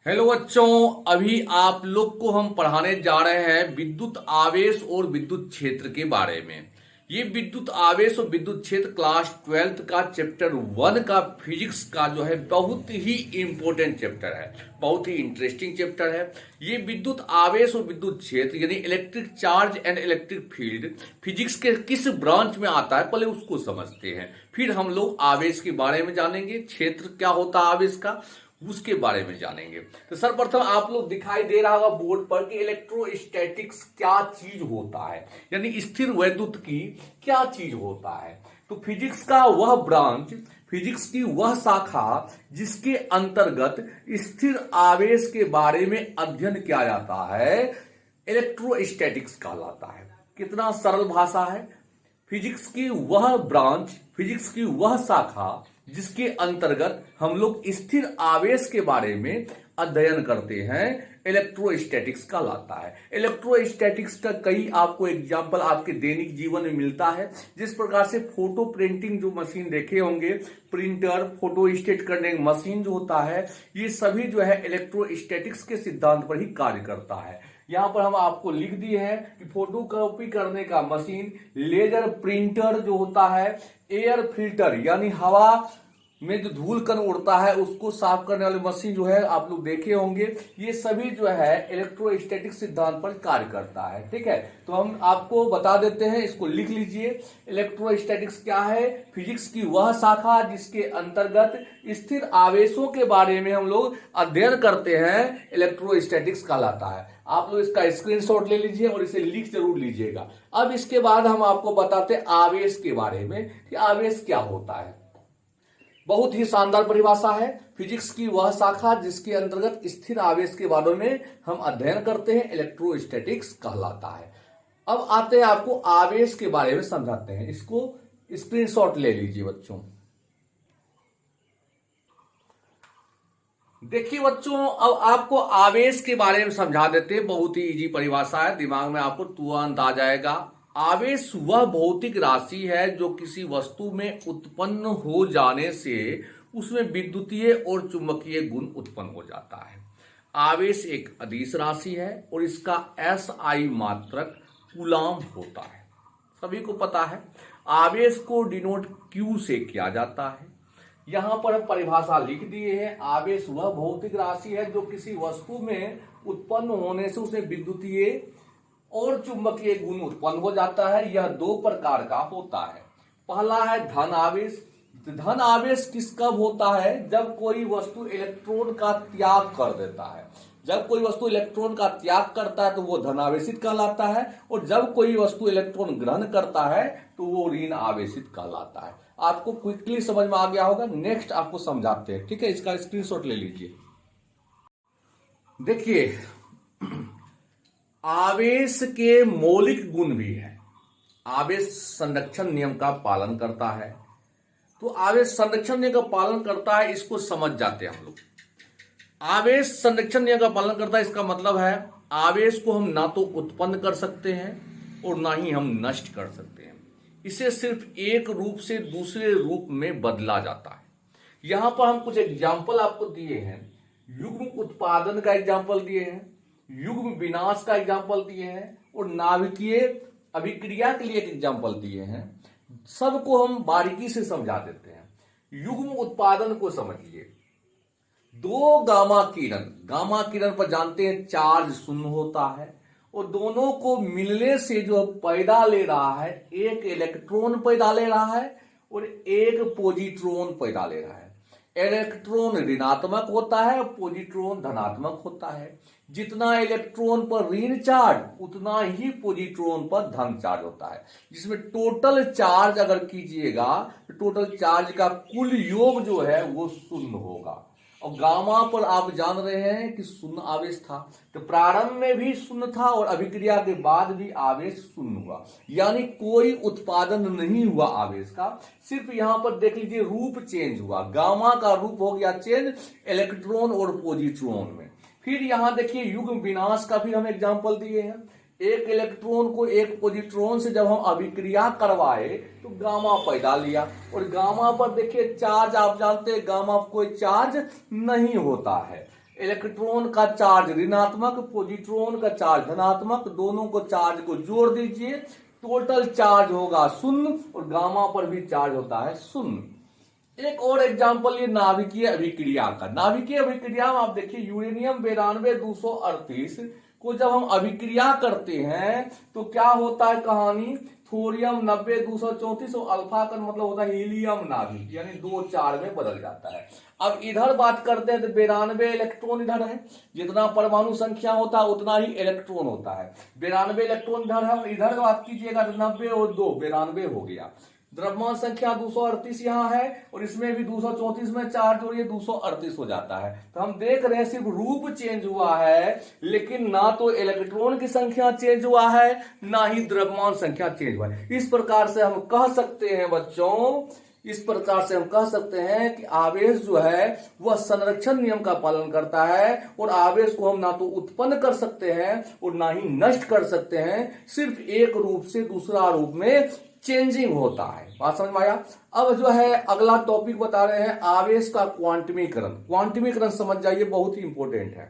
Hello बच्चों, अभी आप लोग को हम पढ़ाने जा रहे हैं विद्युत आवेश और विद्युत क्षेत्र के बारे में। ये विद्युत आवेश और विद्युत क्षेत्र क्लास 12th का चैप्टर 1 का फिजिक्स का जो है बहुत ही इंपॉर्टेंट चैप्टर है, बहुत ही इंटरेस्टिंग चैप्टर है। ये विद्युत आवेश और विद्युत क्षेत्र यानी electric charge and electric field physics के किस ब्रांच में आता है पहले उसको समझते हैं, फिर हम लोग आवेश के बारे में जानेंगे, क्षेत्र क्या होता है आवेश का उसके बारे में जानेंगे। तो सर्वप्रथम आप लोग दिखाई दे रहा होगा बोर्ड पर कि इलेक्ट्रोस्टैटिक्स क्या चीज होता है, यानी स्थिर वैद्युत की क्या चीज होता है। तो फिजिक्स का वह ब्रांच, फिजिक्स की वह शाखा जिसके अंतर्गत स्थिर आवेश के बारे में अध्ययन किया जाता है, इलेक्ट्रोस्टैटिक्स कहलाता है। कितना सरल भाषा है। फिजिक्स की वह ब्रांच, फिजिक्स की वह शाखा जिसके अंतर्गत हम लोग स्थिर आवेश के बारे में अध्ययन करते हैं, इलेक्ट्रोस्टैटिक्स कहलाता है। इलेक्ट्रोस्टैटिक्स का कई आपको एग्जाम्पल आपके दैनिक जीवन में मिलता है। जिस प्रकार से फोटो प्रिंटिंग जो मशीन देखे होंगे, प्रिंटर, फोटो स्टेट करने की मशीन जो होता है, ये सभी जो है इलेक्ट्रोस्टैटिक्स के सिद्धांत पर ही कार्य करता है। यहां पर हम आपको लिख दिए हैं कि फोटो कॉपी करने का मशीन, लेजर प्रिंटर जो होता है, एयर फिल्टर यानी हवा में जो धूल कण उड़ता है उसको साफ करने वाली मशीन जो है आप लोग देखे होंगे, ये सभी जो है इलेक्ट्रोस्टैटिक सिद्धांत पर कार्य करता है। ठीक है, तो हम आपको बता देते हैं, इसको लिख लीजिए। इलेक्ट्रोस्टैटिक्स क्या है? फिजिक्स की वह शाखा जिसके अंतर्गत स्थिर आवेशों के बारे में हम लोग अध्ययन करते हैं, इलेक्ट्रोस्टैटिक्स कहलाता है। आप लोग इसका स्क्रीनशॉट ले लीजिए और इसे लिख जरूर लीजिएगा। अब इसके बाद हम आपको बताते हैं आवेश के बारे में कि आवेश क्या होता है। बहुत ही शानदार परिभाषा है। फिजिक्स की वह शाखा जिसके अंतर्गत स्थिर आवेश के बारे में हम अध्ययन करते हैं, इलेक्ट्रोस्टैटिक्स कहलाता है। अब आते हैं आपको आवेश के बारे में समझाते हैं। इसको स्क्रीनशॉट ले लीजिए बच्चों। देखिए बच्चों, अब आपको आवेश के बारे में समझा देते हैं। बहुत ही इजी परिभाषा है, दिमाग में आपको तुरंत आ जाएगा। आवेश वह भौतिक राशि है जो किसी वस्तु में उत्पन्न हो जाने से उसमें विद्युतीय और चुंबकीय गुण उत्पन्न हो जाता है। आवेश एक अदिश राशि है और इसका SI मात्रक कूलाम होता है। सभी को पता है। आवेश को डिनोट Q से किया जाता है। यहां पर हम परिभाषा लिख दिए हैं। आवेश वह भौतिक राशि है जो किसी वस्तु में उत्पन्न होने से उसमें विद्युतीय और चुंबकीय गुण उत्पन्न हो जाता है। यह दो प्रकार का होता है। पहला है धन आवेश। धन आवेश किस कब होता है? जब कोई वस्तु इलेक्ट्रॉन का त्याग कर देता है। जब कोई वस्तु इलेक्ट्रॉन का त्याग करता है तो वो धन आवेशित कहलाता है, और जब कोई वस्तु इलेक्ट्रॉन ग्रहण करता है तो वो ऋण आवेशित कहलाता है। आपको क्विकली समझ में आ गया होगा। नेक्स्ट आपको समझाते हैं। ठीक है, इसका स्क्रीनशॉट ले लीजिए। देखिए, आवेश के मौलिक गुण भी है। आवेश संरक्षण नियम का पालन करता है। तो आवेश संरक्षण नियम का पालन करता है, इसको समझ जाते हैं हम लोग। आवेश संरक्षण नियम का पालन करता है, इसका मतलब है आवेश को हम ना तो उत्पन्न कर सकते हैं और ना ही हम नष्ट कर सकते हैं। इसे सिर्फ एक रूप से दूसरे रूप में बदला जाता है। यहां पर हम कुछ एग्जाम्पल आपको दिए हैं। युग्म उत्पादन का एग्जाम्पल दिए हैं, युग्म विनाश का एग्जाम्पल दिए हैं, और नाभिकीय अभिक्रिया के लिए एक एग्जाम्पल दिए हैं। सबको हम बारीकी से समझा देते हैं। युग्म उत्पादन को समझिए। दो गामा किरण पर जानते हैं चार्ज शून्य होता है, और दोनों को मिलने से जो पैदा ले रहा है, एक इलेक्ट्रॉन पैदा ले रहा है और एक पॉजिट्रॉन पैदा ले रहा है। इलेक्ट्रॉन ऋणात्मक होता है, पॉजिट्रॉन धनात्मक होता है। जितना इलेक्ट्रॉन पर ऋण चार्ज उतना ही पॉजिट्रॉन पर धन चार्ज होता है। जिसमें टोटल चार्ज अगर कीजिएगा तो टोटल चार्ज का कुल योग जो है वो शून्य होगा। और गामा पर आप जान रहे हैं कि शून्य आवेश था, तो प्रारंभ में भी शून्य था और अभिक्रिया के बाद भी आवेश शून्य हुआ, यानी कोई उत्पादन नहीं हुआ आवेश का। सिर्फ यहां पर देख लीजिए रूप चेंज हुआ। गामा का रूप हो गया चेंज इलेक्ट्रॉन और पॉजिट्रॉन में। फिर यहां देखिए युग्म विनाश का भी हम एग्जाम्पल दिए हैं। एक इलेक्ट्रॉन को एक पॉजिट्रॉन से जब हम अभिक्रिया करवाए तो गामा पैदा लिया, और गामा पर देखिए चार्ज आप जानते हैं गामा कोई चार्ज नहीं होता है। इलेक्ट्रॉन का चार्ज ऋणात्मक, पॉजिट्रॉन का चार्ज धनात्मक, दोनों को चार्ज को जोड़ दीजिए, टोटल चार्ज होगा शून्य और गामा पर भी चार्ज होता है शून्य। एक और एग्जांपल ये नाभिकीय अभिक्रिया का। नाभिकीय अभिक्रिया में आप देखिए यूरेनियम 92 238 को जब हम अभिक्रिया करते हैं तो क्या होता है कहानी, थोरियम 90 234 और अल्फा का मतलब होता है हीलियम नाभिक, यानी 2 4 में बदल जाता है। अब इधर बात करते हैं तो 92 इलेक्ट्रॉन इधर है, जितना परमाणु संख्या होता है उतना ही इलेक्ट्रॉन होता है। 92 इलेक्ट्रॉन इधर है, इधर बात कीजिएगा 90 और 2 92 हो गया। द्रव्यमान संख्या 238 यहाँ है और इसमें भी 234 में चार्ज और ये 238 हो जाता है। तो हम देख रहे हैं सिर्फ रूप चेंज हुआ है, लेकिन ना तो इलेक्ट्रॉन की संख्या चेंज हुआ है ना ही द्रव्यमान संख्या चेंज हुआ है। इस प्रकार से हम कह सकते हैं बच्चों, इस प्रकार से हम कह सकते हैं कि आवेश जो है वह संरक्षण नियम का पालन करता है और आवेश को हम ना तो उत्पन्न कर सकते हैं और ना ही नष्ट कर सकते हैं, सिर्फ एक रूप से दूसरा रूप में चेंजिंग होता है। बात समझ में आया। अब जो है अगला टॉपिक बता रहे हैं आवेश का क्वांटमीकरण। क्वांटमीकरण समझ जाइए, बहुत ही इंपॉर्टेंट है।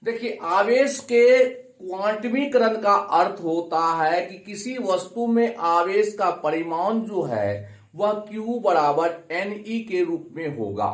देखिए आवेश के क्वांटमीकरण का अर्थ होता है कि किसी वस्तु में आवेश का परिमाण जो है वह Q बराबर Ne के रूप में होगा,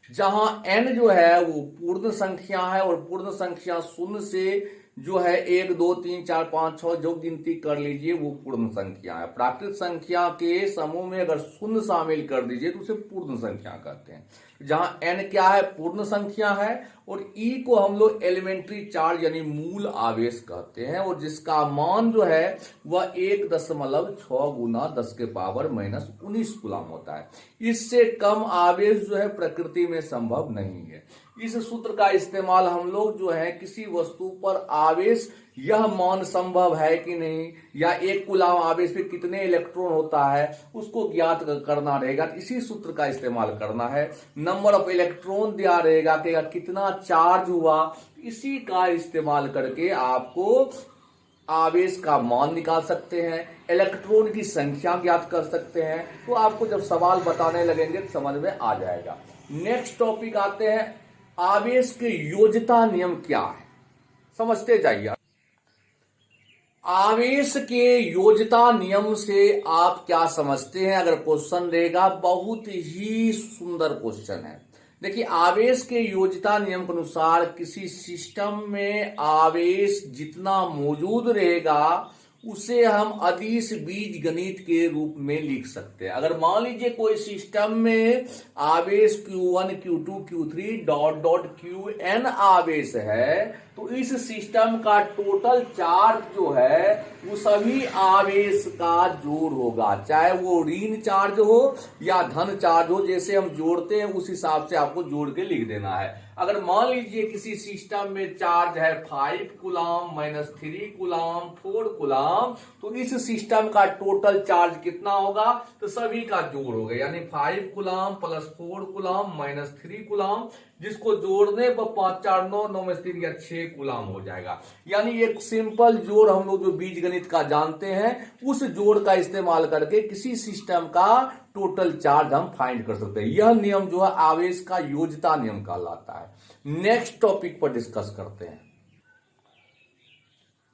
जहां n जो है वो पूर्ण संख्या है और पूर्ण संख्या शून्य से जो है 1 2 3 4 5 6 जो गिनती कर लीजिए वो पूर्ण संख्या है। प्राकृत संख्या के समूह में अगर शून्य शामिल कर दीजिए तो उसे पूर्ण संख्या कहते हैं। जहां n क्या है, पूर्ण संख्या है, और E को हम लोग एलिमेंट्री चार्ज यानी मूल आवेश कहते हैं, और जिसका मान जो है वह 1.6 गुना 10 के पावर -19 कूलम होता है। इससे कम आवेश जो है प्रकृति में संभव नहीं है। इस सूत्र का इस्तेमाल हम लोग जो है किसी वस्तु पर आवेश यह मान संभव है कि नहीं, या 1 कूलम आवेश पे कितने इलेक्ट्रॉन होता है उसको ज्ञात करना रहेगा। इसी सूत्र का इस्तेमाल करना है। नंबर ऑफ इलेक्ट्रॉन दिया रहेगा कि कितना चार्ज हुआ, इसी का इस्तेमाल करके आपको आवेश का मान निकाल सकते हैं, इलेक्ट्रॉन की संख्या ज्ञात कर सकते हैं। तो आपको जब सवाल बताने लगेंगे तो समझ में आ जाएगा। नेक्स्ट टॉपिक आते हैं, आवेश के योज्यता नियम क्या है, समझते जाइए। आवेश के योज्यता नियम से आप क्या समझते हैं, अगर क्वेश्चन रहेगा, बहुत ही सुंदर क्वेश्चन है। देखिए आवेश के योज्यता नियम के अनुसार किसी सिस्टम में आवेश जितना मौजूद रहेगा उसे हम अदिश बीज गणित के रूप में लिख सकते हैं। अगर मान लीजिए कोई सिस्टम में आवेश Q1 Q2 Q3 dot dot Qn आवेश है, तो इस सिस्टम का टोटल चार्ज जो है वो सभी आवेश का जोड़ होगा, चाहे वो ऋण चार्ज हो या धन चार्ज हो। जैसे हम जोड़ते हैं उस हिसाब से आपको जोड़ के लिख देना है। अगर मान लीजिए किसी सिस्टम में चार्ज है 5 कूलम -3 कूलम 4 कूलम, तो इस सिस्टम का टोटल चार्ज कितना होगा, तो सभी का जोड़ होगा, यानी 5 कूलम + 4 कूलम -3 कूलम, जिसको जोड़ने पर 5 4 9 9 में 3 या 6 कूलम हो जाएगा। यानी एक सिंपल जोड़ हम लोग जो बीज गणित का जानते हैं उस जोड़ का इस्तेमाल करके किसी सिस्टम का टोटल चार्ज हम फाइंड कर सकते हैं। यह नियम जो है आवेश का योज्यता नियम कहलाता है। नेक्स्ट टॉपिक पर डिस्कस करते हैं।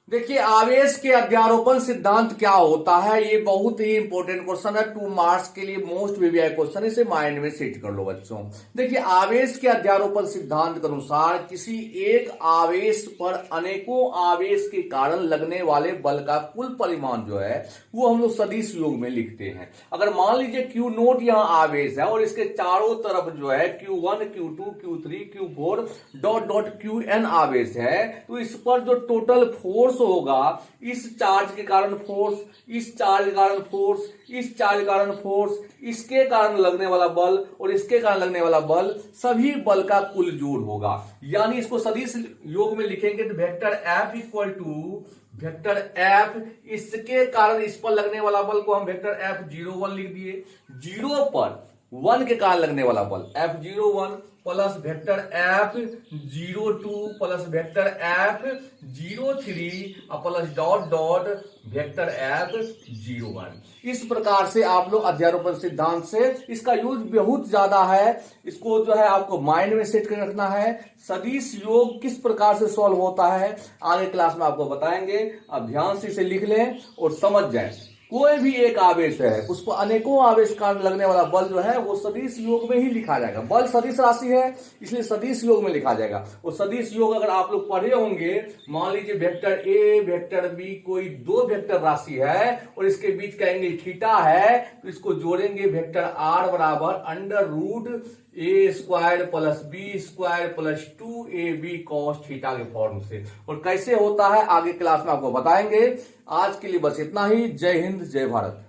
देखिए आवेश के अध्यारोपण सिद्धांत क्या होता है, ये बहुत ही इंपॉर्टेंट क्वेश्चन है, 2 मार्क्स के लिए मोस्ट वीवीआई क्वेश्चन, इसे माइंड में सेट कर लो बच्चों। देखिए आवेश के अध्यारोपण सिद्धांत के अनुसार किसी एक आवेश पर अनेकों आवेश के कारण लगने वाले बल का कुल परिमाण जो है वो हम लोग सदिश योग में लिखते हैं। अगर मान लीजिए Q0 यहाँ आवेश है और इसके चारों तरफ जो है Q1 Q2 Q3 Q4 dot dot Qn आवेश है, तो इस पर जो टोटल फोर्स होगा, इस चार्ज के कारण फोर्स, इस चार्ज के कारण फोर्स, इस चार्ज के कारण फोर्स, इसके कारण लगने वाला बल और इसके कारण लगने वाला बल, सभी बल का कुल जोड़ होगा। यानी इसको सदिश योग में लिखेंगे तो vector F equal to vector F, इसके कारण इस पर लगने वाला बल को हम वेक्टर F01 लिख दिए। 0 पर 1 के कारण लगने वाला बल F01 plus vector F02 plus vector F03 और plus dot dot vector F01। इस प्रकार से आप लोग अध्यारोपण सिद्धांत से, इसका यूज बहुत ज्यादा है, इसको जो है आपको माइंड में सेट कर रखना है। सदिश योग किस प्रकार से सॉल्व होता है आगे क्लास में आपको बताएंगे। अब ध्यान से इसे लिख लें और समझ जाएं। कोई भी एक आवेश है, उस पर अनेकों आवेश कारण लगने वाला बल जो है वो सदिश योग में ही लिखा जाएगा। बल सदिश राशि है इसलिए सदिश योग में लिखा जाएगा। और सदिश योग अगर आप लोग पढ़े होंगे, मान लीजिए वेक्टर ए वेक्टर बी कोई दो वेक्टर राशि है और इसके बीच का एंगल थीटा है, तो इसको जोड़ेंगे वेक्टर आर बराबर under root a square plus b square plus 2ab cos theta के फॉर्म से। और कैसे होता है आगे क्लास में आपको बताएंगे। आज के लिए बस इतना ही। जय हिंद जय भारत।